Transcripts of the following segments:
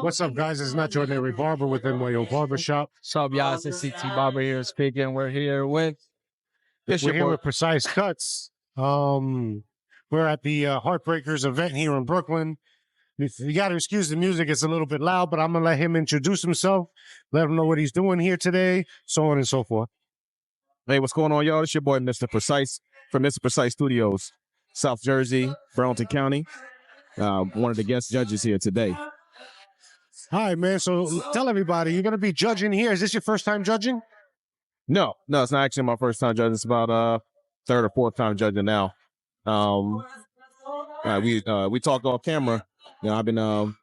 What's up, guys? It's not your ordinary barber with N.Y.O barbershop. What's up, y'all? It's CT Barber here speaking. We're here with We're here with Precise Cuts. We're at the Heartbreakers event here in Brooklyn. You got to excuse the music; it's a little bit loud, but I'm gonna let him introduce himself, let him know what he's doing here today, so on and so forth. Hey, what's going on, y'all? It's your boy, Mr. Precise, from Mr. Precise Studios, South Jersey, Burlington County. One of the guest judges here today. Hi, man. So tell everybody, you're gonna be judging here. Is this your first time judging? No, it's not actually my first time judging. It's about third or fourth time judging now. We talked off camera. You know, I've been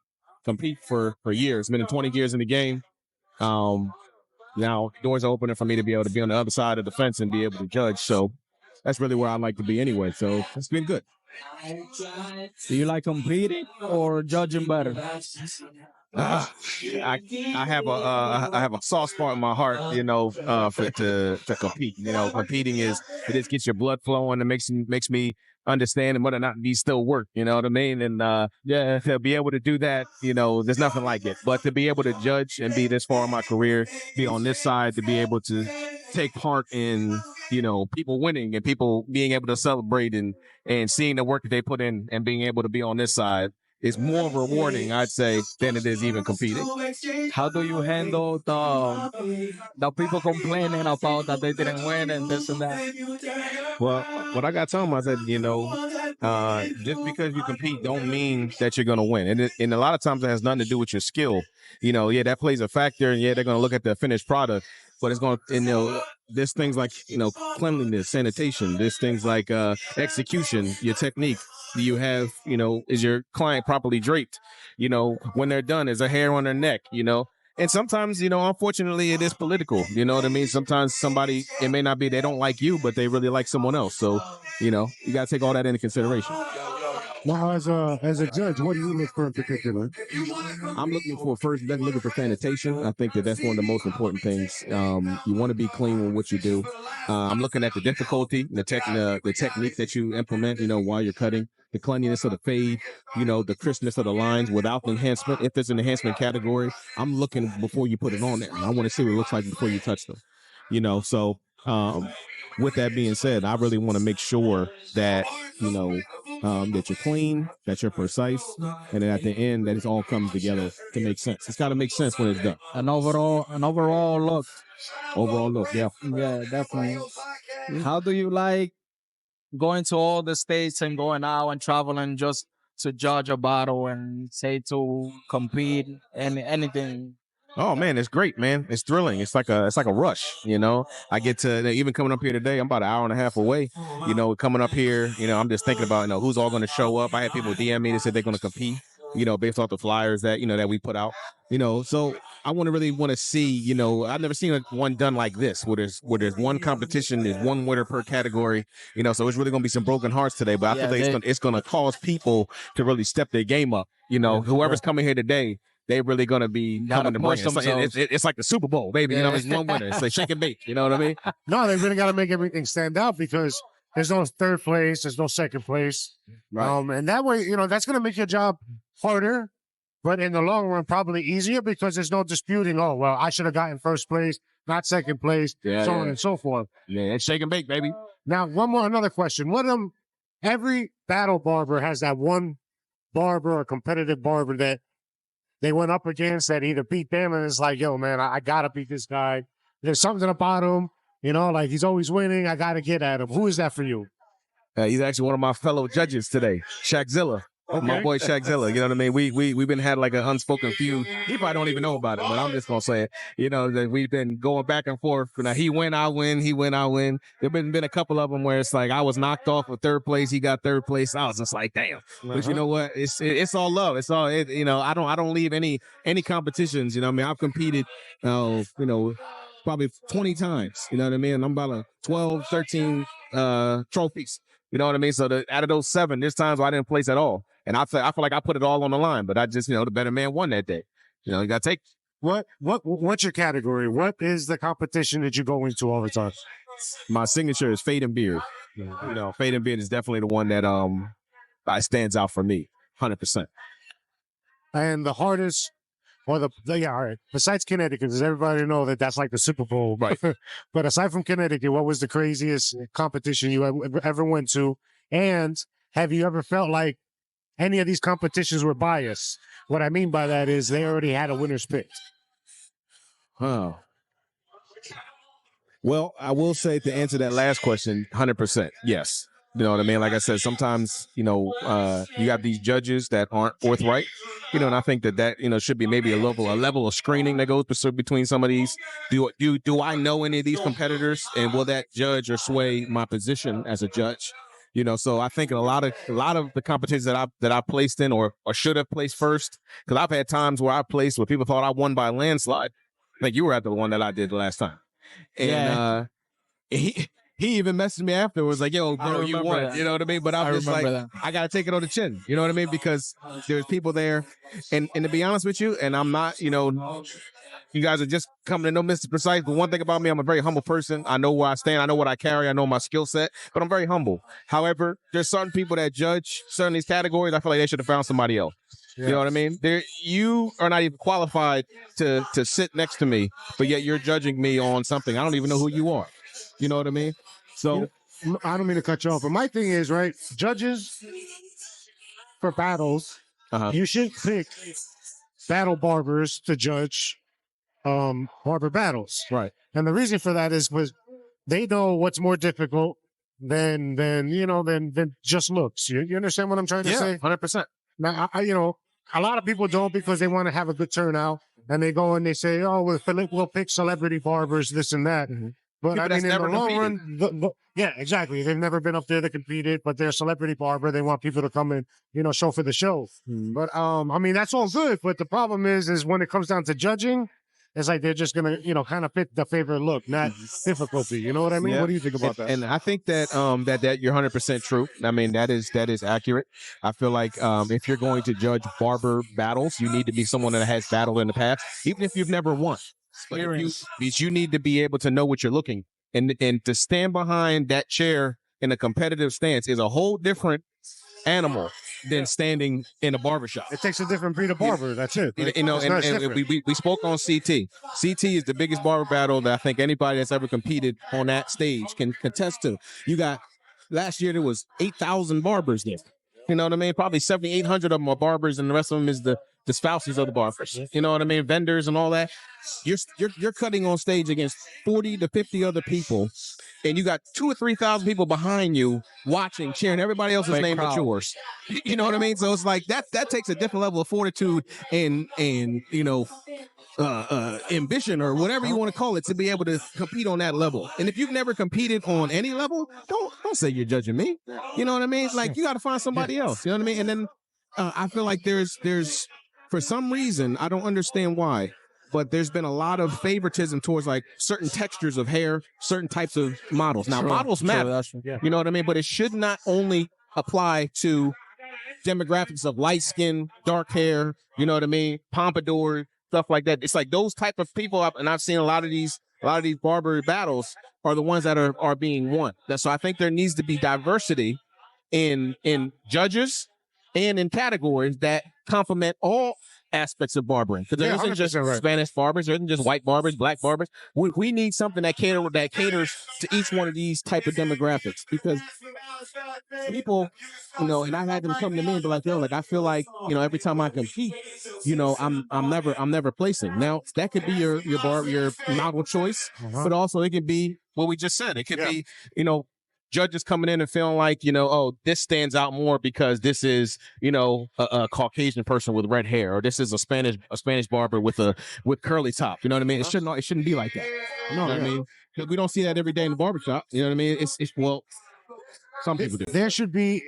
competing for years. Been in 20 years in the game. Now doors are opening for me to be able to be on the other side of the fence and be able to judge. So that's really where I like to be anyway. So it's been good. Do you like competing or judging better? I have a soft spot in my heart, you know, to compete. You know, competing it just gets your blood flowing and makes me understand whether or not these still work. You know what I mean? And yeah, to be able to do that, you know, there's nothing like it. But to be able to judge and be this far in my career, be on this side, to be able to take part in, you know, people winning and people being able to celebrate and seeing the work that they put in and being able to be on this side is more rewarding, I'd say, than it is even competing. How do you handle the people complaining about that they didn't win and this and that? Well, what I got to tell them, I said, you know, just because you compete don't mean that you're going to win. And a lot of times it has nothing to do with your skill. You know, yeah, that plays a factor. And yeah, they're going to look at the finished product. But it's going to, you know, there's things like, you know, cleanliness, sanitation. There's things like execution, your technique. Do you have, you know, is your client properly draped? You know, when they're done, is a hair on their neck, you know? And sometimes, you know, unfortunately, it is political. You know what I mean? Sometimes somebody, it may not be they don't like you, but they really like someone else. So, you know, you got to take all that into consideration. Now, as a judge, what do you look for in particular? I'm looking for sanitation. I think that's one of the most important things. You want to be clean with what you do. I'm looking at the difficulty, the technique that you implement, you know, while you're cutting, the cleanliness of the fade, you know, the crispness of the lines without enhancement. If there's an enhancement category, I'm looking before you put it on there. I want to see what it looks like before you touch them, you know, so with that being said, I really want to make sure that, you know, that you're clean, that you're precise, and then at the end, that it all comes together to make sense. It's got to make sense when it's done. An overall look. Overall look, yeah. Yeah, definitely. How do you like going to all the states and going out and traveling just to judge a battle and say to compete and anything? Oh man, it's great, man. It's thrilling. It's like a rush, you know. I get to even coming up here today. I'm about an hour and a half away. You know, coming up here, you know, I'm just thinking about, you know, who's all going to show up. I had people DM me that said they're going to compete, you know, based off the flyers that, you know, that we put out, you know. So I want to see, you know, I've never seen one done like this, where there's one competition, there's one winner per category, you know. So it's really going to be some broken hearts today, but I think it's going to cause people to really step their game up. You know, whoever's coming here today, they're really going to be coming to bring it. It's like the Super Bowl, baby. You know, it's one winner. It's like shake and bake. You know what I mean? No, they really got to make everything stand out because there's no third place, there's no second place. Right. And that way, you know, that's going to make your job harder, but in the long run, probably easier because there's no disputing, oh, well, I should have gotten first place, not second place, on and so forth. Yeah, it's shake and bake, baby. Now, another question. Every battle barber has that one barber or competitive barber that they went up against that either beat them and it's like, yo, man, I got to beat this guy. There's something about him, you know, like he's always winning. I got to get at him. Who is that for you? He's actually one of my fellow judges today, Shaqzilla. Okay. My boy Shaqzilla, you know what I mean? We've been had like an unspoken feud. He probably don't even know about it, but I'm just gonna say it. You know, that we've been going back and forth. Now he win, I win. He win, I win. There've been a couple of them where it's like I was knocked off of third place. He got third place. I was just like, damn. But you know what? It's all love. It's all you know. I don't leave any competitions. You know what I mean? I've competed. You know, probably 20 times. You know what I mean? I'm about a 12, 13 trophies. You know what I mean? So out of those 7, there's times where I didn't place at all. And I feel like I put it all on the line, but I just, you know, the better man won that day. You know, you got to take. What's your category? What is the competition that you go into all the time? My signature is fade and beard. You know, fade and beard is definitely the one that stands out for me. 100%. And the hardest, or yeah, all right. Besides Connecticut, does everybody know that that's like the Super Bowl? Right. But aside from Connecticut, what was the craziest competition you ever went to? And have you ever felt like any of these competitions were biased? What I mean by that is they already had a winner's pick. Oh. Well, I will say to answer that last question, 100%. Yes. You know what I mean? Like I said, sometimes, you have these judges that aren't forthright, and I think that, should be maybe a level of screening that goes between some of these. Do I know any of these competitors, and will that judge or sway my position as a judge? So I think a lot of the competitions that I placed in or should have placed first, because I've had times where I placed where people thought I won by a landslide. I think you were at the one that I did the last time. And he even messaged me after. Was like, yo, bro, you won. That. You know what I mean? But I'm just like, that. I got to take it on the chin. You know what I mean? Because there's people there. And to be honest with you, and I'm not, you guys are just coming to know Mr. Precise. But one thing about me, I'm a very humble person. I know where I stand. I know what I carry. I know my skill set. But I'm very humble. However, there's certain people that judge certain of these categories. I feel like they should have found somebody else. Yes. You know what I mean? You are not even qualified to sit next to me, but yet you're judging me on something. I don't even know who you are. You know what I mean? So I don't mean to cut you off, but my thing is, right, judges for battles, you should pick battle barbers to judge barber battles. Right. And the reason for that is because they know what's more difficult than just looks. You understand what I'm trying to say? 100%. Now, a lot of people don't because they want to have a good turnout, and they go and they say, oh, we'll pick celebrity barbers, this and that. Mm-hmm. But I mean, in the long run, yeah, exactly. They've never been up there to compete it, but they're a celebrity barber. They want people to come and, show for the show. Mm-hmm. But, I mean, that's all good. But the problem is when it comes down to judging, it's like they're just going to, kind of fit the favorite look, not difficulty. You know what I mean? Yeah. What do you think about that? And I think that that you're 100% true. I mean, that is accurate. I feel like if you're going to judge barber battles, you need to be someone that has battled in the past, even if you've never won. But you need to be able to know what you're looking, and to stand behind that chair in a competitive stance is a whole different animal than standing in a barbershop. It takes a different breed of barber. That's it. Right? And we spoke on CT. CT is the biggest barber battle that I think anybody that's ever competed on that stage can contest to. You got last year there was 8,000 barbers there. You know what I mean? Probably 7,800 of them are barbers, and the rest of them is the spouses of the barbers. You know what I mean? Vendors and all that. You're cutting on stage against 40 to 50 other people, and you got 2,000 or 3,000 people behind you watching, cheering everybody else's name but yours. You know what I mean? So it's like that takes a different level of fortitude and ambition or whatever you want to call it to be able to compete on that level. And if you've never competed on any level, don't say you're judging me. You know what I mean? Like, you got to find somebody else. You know what I mean? And then I feel like there's for some reason, I don't understand why, but there's been a lot of favoritism towards like certain textures of hair, certain types of models. Now, models matter. You know what I mean? But it should not only apply to demographics of light skin, dark hair, you know what I mean? Pompadour, stuff like that. It's like those type of people, and I've seen a lot of these barber battles are the ones that are being won. So I think there needs to be diversity in judges and in categories that complement all aspects of barbering. Because there isn't just Spanish barbers, there isn't just white barbers, black barbers. We need something that caters to each one of these type of demographics. Because people, and I've had them come to me and be like, yo, like I feel like, every time I compete, I'm never placing. Now that could be your model choice, but also it could be what we just said. It could be, judges coming in and feeling like, oh, this stands out more because this is, a Caucasian person with red hair, or this is a Spanish barber with curly top. You know what I mean? It shouldn't be like that. You know what I mean? Because we don't see that every day in the barbershop. You know what I mean? It's some people do. It should be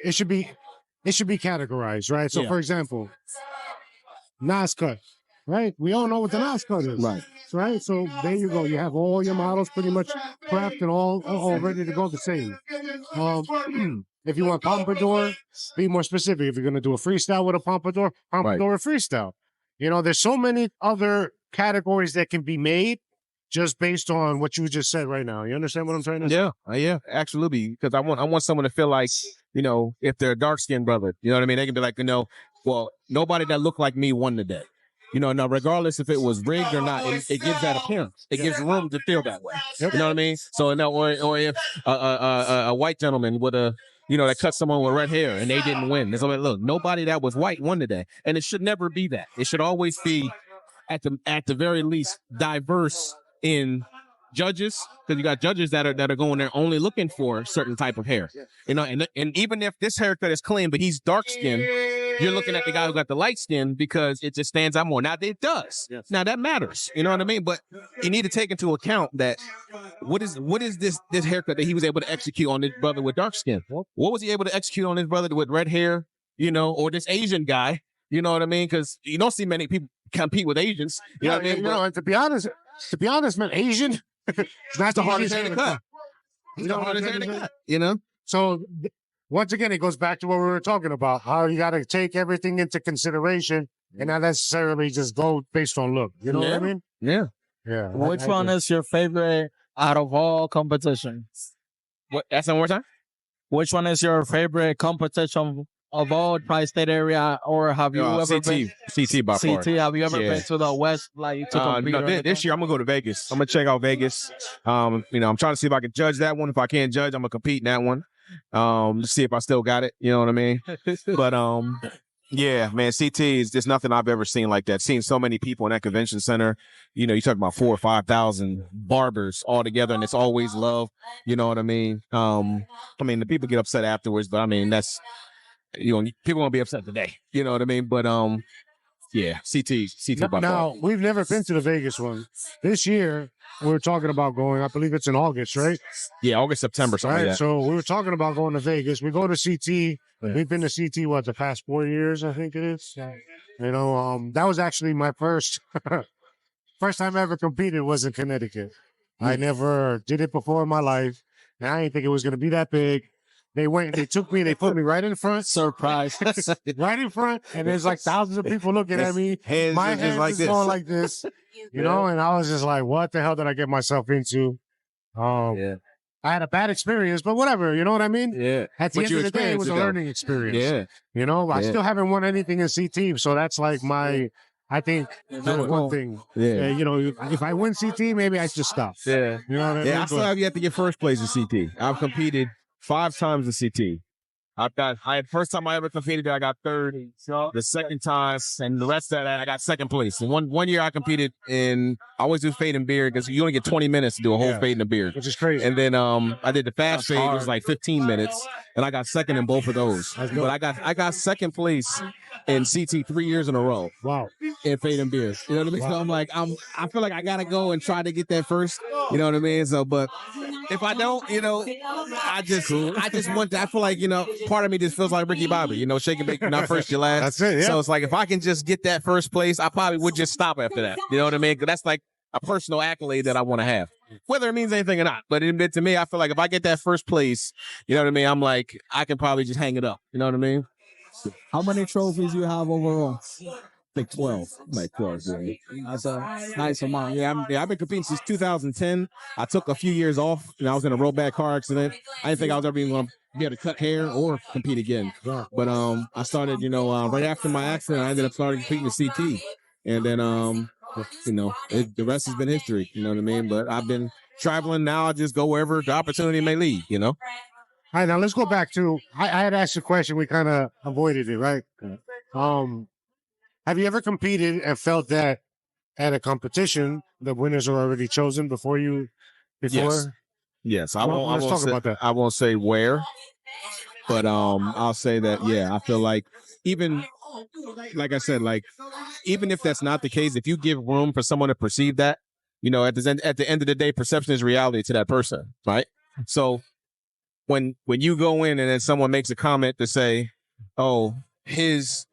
categorized, right? So for example, Nas cut, right? We all know what the Nas cut is. Right. So there you go. You have all your models pretty much prepped and all ready to go the same. If you want pompadour, be more specific. If you're going to do a freestyle with a pompadour or freestyle. There's so many other categories that can be made just based on what you just said right now. You understand what I'm trying to say? Yeah, absolutely. Because I want someone to feel like, if they're a dark-skinned brother, you know what I mean? They can be like, Well, nobody that looked like me won today. You know, now regardless if it was rigged or not, it gives that appearance. It gives room to feel that way. You know what I mean? So now, or if a white gentleman with a, you know, that cut someone with red hair and they didn't win. It's like, look, nobody that was white won today, and it should never be that. It should always be, at the very least, diverse in judges, because you got judges that are going there only looking for a certain type of hair. You know, and even if this haircut is clean, but he's dark skinned, you're looking at the guy who got the light skin because it just stands out more. Now it does. Yes. Now that matters. You know what I mean? But you need to take into account that what is this haircut that he was able to execute on this brother with dark skin? What was he able to execute on this brother with red hair? You know, or this Asian guy? You know what I mean? Because you don't see many people compete with Asians. You know what I mean? You know, and to be honest, man, Asian. That's the hardest hair to cut. It's the hardest hair to cut. You know. So once again, it goes back to what we were talking about: how you got to take everything into consideration and not necessarily just go based on look. You know what I mean? Yeah. Yeah. Which one is your favorite out of all competitions? What? That's one more time. Which one is your favorite competition of all tri-state area, or have you ever been? CT by far. CT, have you ever been to the West, like to compete? No, this year I'm gonna go to Vegas. I'm gonna check out Vegas. You know, I'm trying to see if I can judge that one. If I can't judge, I'm gonna compete in that one. To see if I still got it. You know what I mean? But yeah, man, CT is just nothing I've ever seen like that. Seeing so many people in that convention center, you know, you talk about 4,000 or 5,000 barbers all together, and it's always love. You know what I mean? The people get upset afterwards, but I mean, that's, you know, people won't be upset today. You know what I mean? But yeah, CT. Now, we've never been to the Vegas one. This year, we were talking about going. I believe it's in August, right? Yeah, August, September, something like that. So we were talking about going to Vegas. We go to CT. Yeah. We've been to CT, the past 4 years, I think it is. Yeah. You know, that was actually my first time I ever competed was in Connecticut. I never did it before in my life, and I didn't think it was going to be that big. They took me, they put me right in front. Surprise. Right in front. And there's like thousands of people looking at me. My hands like is going like this. You know, and I was just like, what the hell did I get myself into? I had a bad experience, but whatever. You know what I mean? Yeah. At the end of the day, it was a learning experience. Yeah. You know, I still haven't won anything in CT. So that's like I think one thing. Yeah. You know, if I win CT, maybe I should stop. Yeah. You know what I mean? Yeah, I still have yet to get first place in CT. I've competed 5 times in CT. First time I ever competed there, I got third. The second time, and the rest of that, I got second place. And one year I competed I always do fade and beard because you only get 20 minutes to do a whole fade and a beard. Which is crazy. And then I did the fast fade, it was like 15 minutes. And I got second in both of those. But I got second place in CT 3 years in a row. Wow. In fade and beard. You know what I mean? Wow. So I'm like, I feel like I gotta go and try to get that first. You know what I mean? So, but if I don't, you know, I just want to, I feel like, you know, part of me just feels like Ricky Bobby, you know, shake and bake, not first, you last. That's it, yeah. So it's like, if I can just get that first place, I probably would just stop after that. You know what I mean? 'Cause that's like a personal accolade that I want to have, whether it means anything or not. But to me, I feel like if I get that first place, you know what I mean? I'm like, I can probably just hang it up. You know what I mean? How many trophies you have overall? Like 12. Like 12, yeah. That's a nice amount. Yeah, I've been competing since 2010. I took a few years off, and I was in a rollback car accident. I didn't think I was ever even going to be able to cut hair or compete again. But I started, you know, right after my accident, I ended up starting competing with CT. And then, you know, the rest has been history. You know what I mean? But I've been traveling now. I just go wherever the opportunity may lead, you know? All right, now let's go back to, I had asked a question. We kind of avoided it, right? Have you ever competed and felt that at a competition, the winners are already chosen before? Yes. I won't say where, but I'll say that, yeah, I feel like even, like I said, like, even if that's not the case, if you give room for someone to perceive that, you know, at the end of the day, perception is reality to that person, right? So when you go in and then someone makes a comment to say, oh, his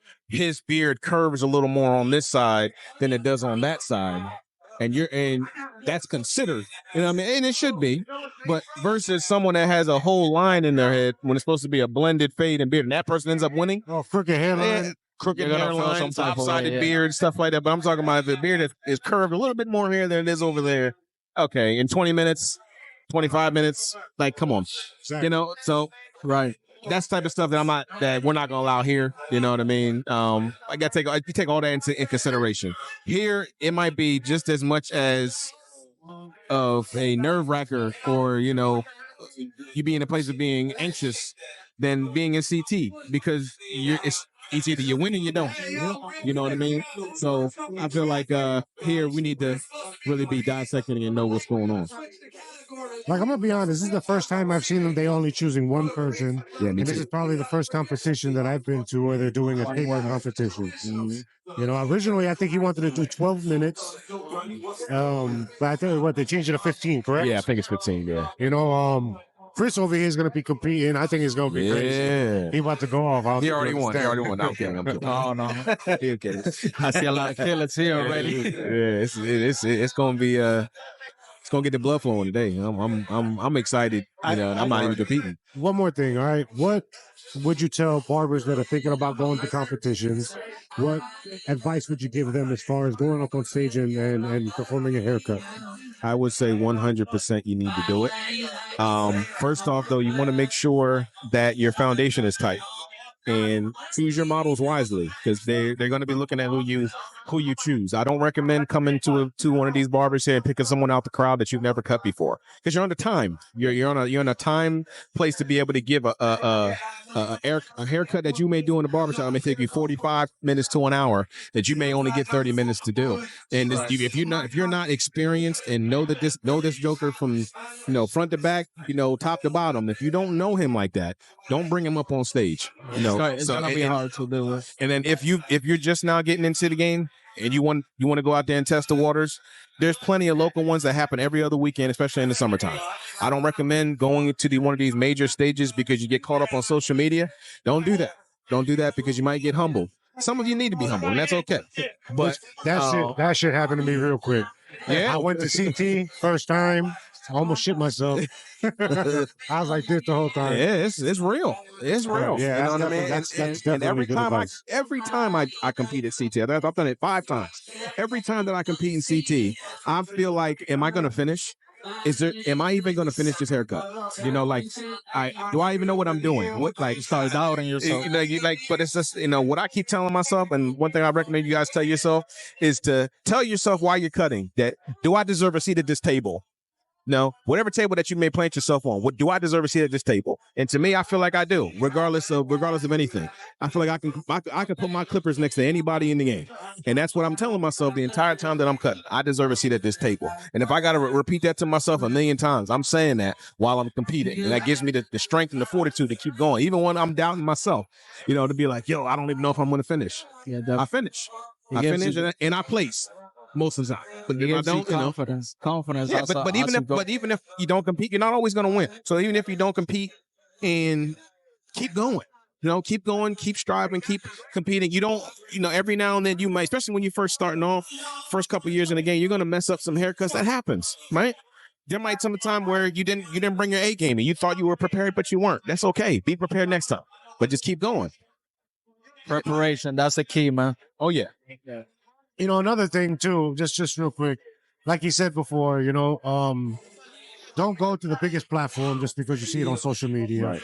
beard curves a little more on this side than it does on that side, and that's considered, you know what I mean? And it should be, but versus someone that has a whole line in their head when it's supposed to be a blended fade and beard, and that person ends up winning. Oh, crooked hairline. Crooked hairline, lopsided beard, stuff like that. But I'm talking about if the beard is curved a little bit more here than it is over there. Okay, in 20 minutes, 25 minutes, like, come on. Exactly. You know, so, right. that's the type of stuff that we're not gonna allow here. You know what I mean? I got to take all that in consideration. Here, it might be just as much as of a nerve wracker, or you be in a place of being anxious than being in CT, because it's either you win or you don't. You know what I mean? So I feel like here we need to really be dissecting and know what's going on. Like, I'm gonna be honest, this is the first time I've seen them. They only choosing one person, Yeah, and this is probably the first competition that I've been to where they're doing a takeover competition. You know, originally I think he wanted to do 12 minutes, but I think they changed it to 15, correct? Yeah, I think it's 15. Yeah. You know, Chris over here is going to be competing. I think it's going to be crazy. He about to go off. He already won. I'm kidding. Oh, no. Okay. I see a lot of killers here already. Yeah, it's going to be it's going to get the blood flowing today. I'm excited. I'm not even competing. One more thing, all right? What would you tell barbers that are thinking about going to competitions? What advice would you give them as far as going up on stage and performing a haircut? I would say 100% you need to do it. First off, though, you want to make sure that your foundation is tight, and choose your models wisely, because they're going to be looking at who you choose. I don't recommend coming to one of these barbers here and picking someone out the crowd that you've never cut before, because you're under time. You're on a time place to be able to give a haircut that you may do in the barbershop. It may take you 45 minutes to an hour that you may only get 30 minutes to do. And if you're not experienced and know this joker from front to back, top to bottom, if you don't know him like that, don't bring him up on stage. It's gonna be hard to do it. And then if you're just now getting into the game and you want to go out there and test the waters, there's plenty of local ones that happen every other weekend, especially in the summertime. I don't recommend going to one of these major stages because you get caught up on social media. Don't do that. Don't do that, because you might get humbled. Some of you need to be humbled, and that's okay. But that shit happened to me real quick. Yeah, I went to CT first time. I almost shit myself. I was like this the whole time. Yeah, it's real. It's real. Yeah, you know what I mean? That's and every good time advice. every time I compete at CT, I've done it 5 times. Every time that I compete in CT, I feel like, am I going to finish? Am I even going to finish this haircut? Do I even know what I'm doing? What, start doubting yourself. But it's just, what I keep telling myself, and one thing I recommend you guys tell yourself is to tell yourself while you're cutting that, do I deserve a seat at this table? No, whatever table that you may plant yourself on, do I deserve a seat at this table? And to me, I feel like I do, regardless of anything. I feel like I can put my clippers next to anybody in the game, and that's what I'm telling myself the entire time that I'm cutting. I deserve a seat at this table, and if I got to repeat that to myself a million times, I'm saying that while I'm competing, and that gives me the strength and the fortitude to keep going, even when I'm doubting myself. To be like, yo, I don't even know if I'm going to finish. Yeah, I finish. And I place most of the time. But if I don't, confidence. Yeah, but even if you don't compete, you're not always going to win. So even if you don't compete, and keep going. Keep going, keep striving, keep competing. You don't, every now and then you might, especially when you're first starting off, first couple years in the game, you're going to mess up some haircuts. That happens, right? There might come a time where you didn't bring your A game and you thought you were prepared, but you weren't. That's okay. Be prepared next time, but just keep going. Preparation, that's the key, man. Oh yeah. Another thing too, just real quick, like you said before, don't go to the biggest platform just because you see it on social media. Right.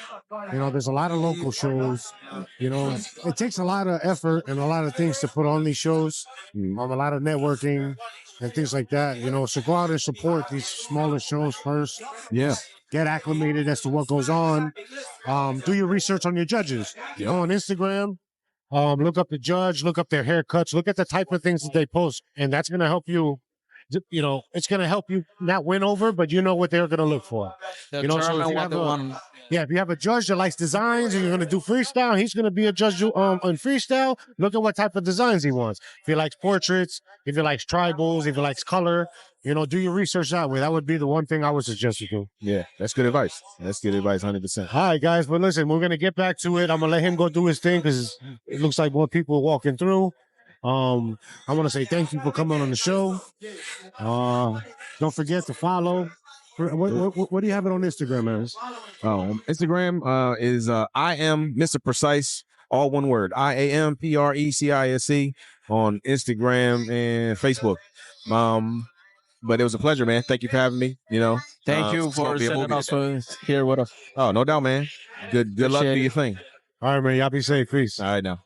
There's a lot of local shows. It takes a lot of effort and a lot of things to put on these shows. A lot of networking and things like that. So go out and support these smaller shows first. Yeah. Get acclimated as to what goes on. Do your research on your judges. Go on Instagram. Look up the judge, look up their haircuts, look at the type of things that they post, and that's going to help you. It's going to help you not win over, but you know what they're going to look for. So if you have a judge that likes designs and you're going to do freestyle, he's going to be a judge on freestyle. Look at what type of designs he wants. If he likes portraits, if he likes tribals, if he likes color, do your research that way. That would be the one thing I would suggest you do. Yeah, that's good advice. That's good advice, 100%. All right, guys. But listen, we're going to get back to it. I'm going to let him go do his thing because it looks like more people are walking through. I want to say thank you for coming on the show. Don't forget to follow. What do you have it on Instagram as? Instagram is I am Mr. Precise, all one word. IAMPRECISE on Instagram and Facebook. But it was a pleasure, man. Thank you for having me. You know, Thank you it's gonna for be a sending movie us today. here with us. Oh, no doubt, man. Good luck. Do Appreciate your it. thing. All right, man. Y'all be safe. Peace. All right, now.